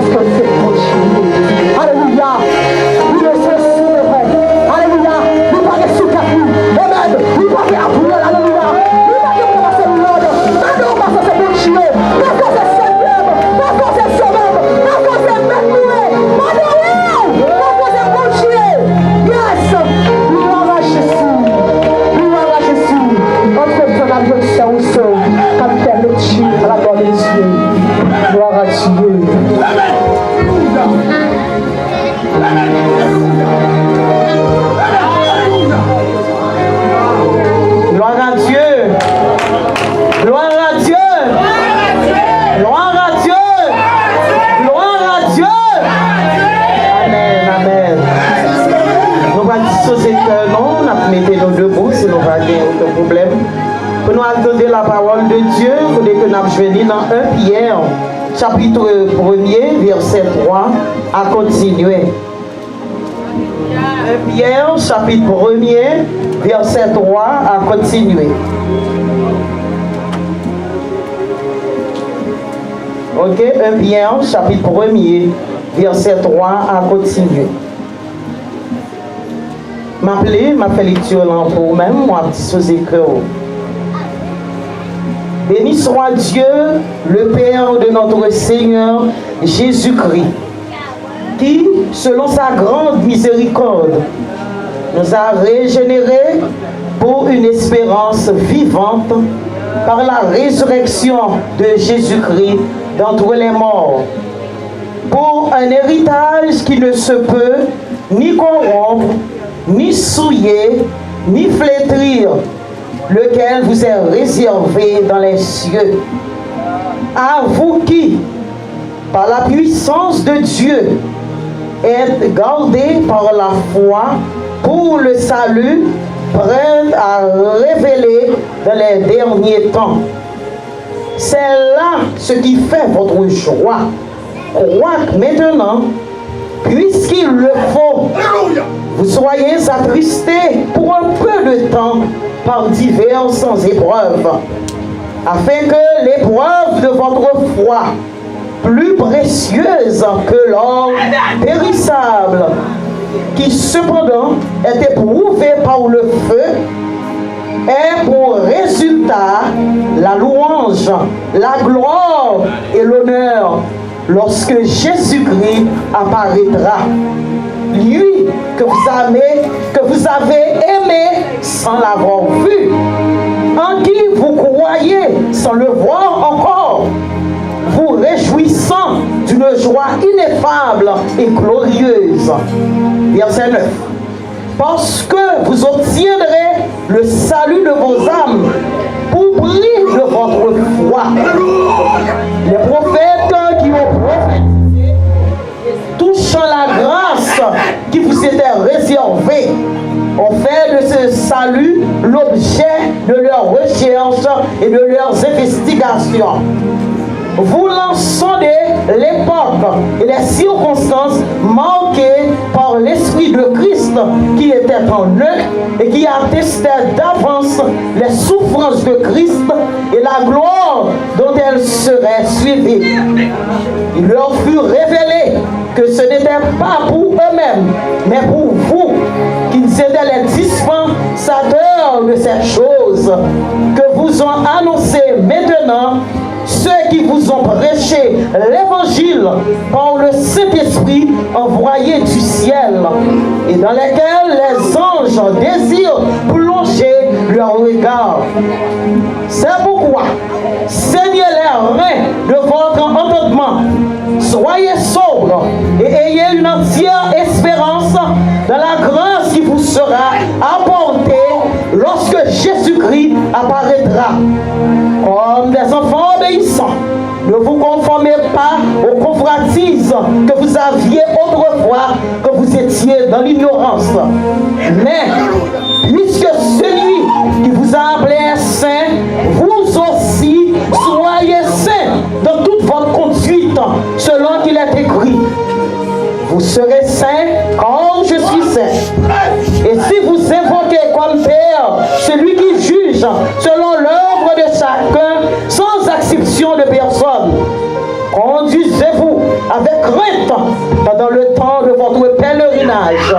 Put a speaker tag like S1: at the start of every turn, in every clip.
S1: que c'est pour Dieu. Alléluia. Il est ceci, mes frères. Alléluia. Il va que sous capou. Amen. Il va que appuyer. Alléluia. Il va que commencer l'ordre. Maintenant, parce que c'est pour Dieu. Parce que c'est Seigneur. Parce que c'est Sauveur. Parce que c'est Maître. Parce que c'est pour Dieu. Yes. Gloire à Jésus. Gloire à Jésus. Entre ton adoration au sol. Comme permet Dieu à la gloire de Dieu. Gloire à Dieu. Gloire à Dieu. Gloire à Dieu. Gloire à Dieu. Gloire à Dieu. Amen, amen. Nous allons disposer que non, on a mis nos debout, si nous n'avons aucun problème. Pour nous attendre la parole de Dieu, pour que nous avons dans 1 Pierre, chapitre 1er, verset 3, à continuer. 1 Pierre, chapitre 1er, verset 3, à continuer. Ok, 1 Pierre, chapitre 1er, verset 3, à continuer. M'appeler, m'a fait lecture là pour même, moi, disposer que. Béni soit Dieu, le Père de notre Seigneur Jésus-Christ, qui, selon sa grande miséricorde, nous a régénérés pour une espérance vivante par la résurrection de Jésus-Christ d'entre les morts, pour un héritage qui ne se peut ni corrompre, ni souiller, ni flétrir, lequel vous est réservé dans les cieux. À vous qui, par la puissance de Dieu, êtes gardés par la foi pour le salut, prêt à révéler dans les derniers temps. C'est là ce qui fait votre joie. Croyez maintenant, puisqu'il le faut, vous soyez attristés pour un peu de temps par diverses épreuves, afin que l'épreuve de votre foi, plus précieuse que l'or périssable, qui cependant est éprouvé par le feu, ait pour résultat la louange, la gloire et l'honneur lorsque Jésus-Christ apparaîtra. Lui que vous avez aimé sans l'avoir vu, en qui vous croyez sans le voir encore, vous réjouissant d'une joie ineffable et glorieuse. Verset 9. Parce que vous obtiendrez le salut de vos âmes pour prix de votre foi. Les prophètes qui ont prophétisé, touchant la grâce qui vous était réservée, ont fait de ce salut l'objet de leurs recherches et de leurs investigations. Voulant sonder l'époque et les circonstances marquées par l'Esprit de Christ qui était en eux et qui attestait d'avance les souffrances de Christ et la gloire dont elles seraient suivies. Il leur fut révélé que ce n'était pas pour eux-mêmes, mais pour vous, qu'ils étaient les dispensateurs de ces choses que vous ont annoncé maintenant ceux qui vous ont prêché l'évangile par le Saint-Esprit envoyé du ciel et dans lesquels les anges désirent plonger leur regard. C'est pourquoi saignez les reins de votre entendement, soyez sobres et ayez une entière espérance dans la grâce qui vous sera apportée lorsque Jésus-Christ apparaîtra. Comme des enfants obéissants, ne vous conformez pas aux convoitises que vous aviez autrefois, que vous étiez dans l'ignorance. Mais, puisque celui qui vous a appelé est saint, vous aussi soyez saints dans toute votre conduite, selon qu'il est écrit. Vous serez saints comme je suis saint. Et si vous invoquez comme Père celui qui juge selon l'œuvre de chacun, sans acception de personne, conduisez-vous avec crainte pendant le temps de votre pèlerinage,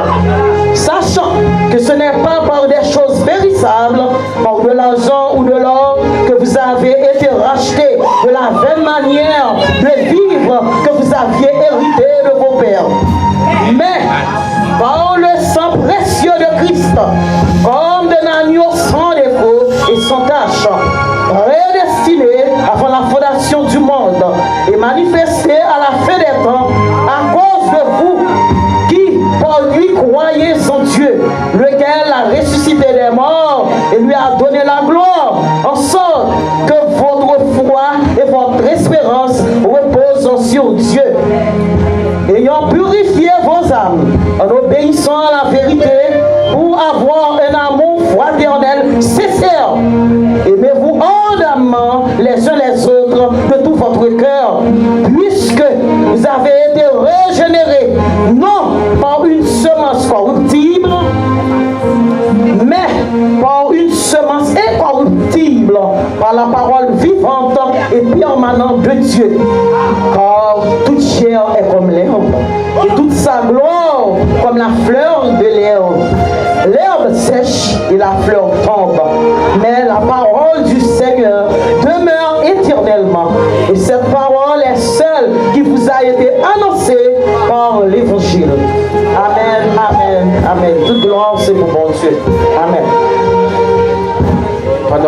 S1: sachant que ce n'est pas par des choses périssables, par de l'argent ou de l'or, que vous avez été rachetés de la vaine manière de vivre que vous aviez hérité de vos pères, mais par le sang précieux de Christ, comme d'un agneau sans défaut et sans tache, prédestiné avant la fondation du monde et manifesté à la fin des temps à cause de vous qui, par lui, croyez en Dieu, lequel a ressuscité des morts et lui a donné la gloire, en sorte que votre foi et votre espérance reposent sur Dieu. Ayant purifié vos âmes en obéissant à la vérité pour avoir un amour fraternel sincère, aimez-vous ardemment les uns les autres de tout votre cœur, puisque vous avez été régénérés, non par une semence corruptible, mais par une semence incorruptible, par la parole vivante et permanente de Dieu. Car toute chair est comme l'herbe, et toute sa gloire comme la fleur de l'herbe. L'herbe sèche et la fleur tombe, mais la parole du Seigneur demeure éternellement. Et cette parole est celle qui vous a été annoncée par l'Évangile. Amen, amen, amen. Toute gloire, c'est pour bon Dieu. Amen.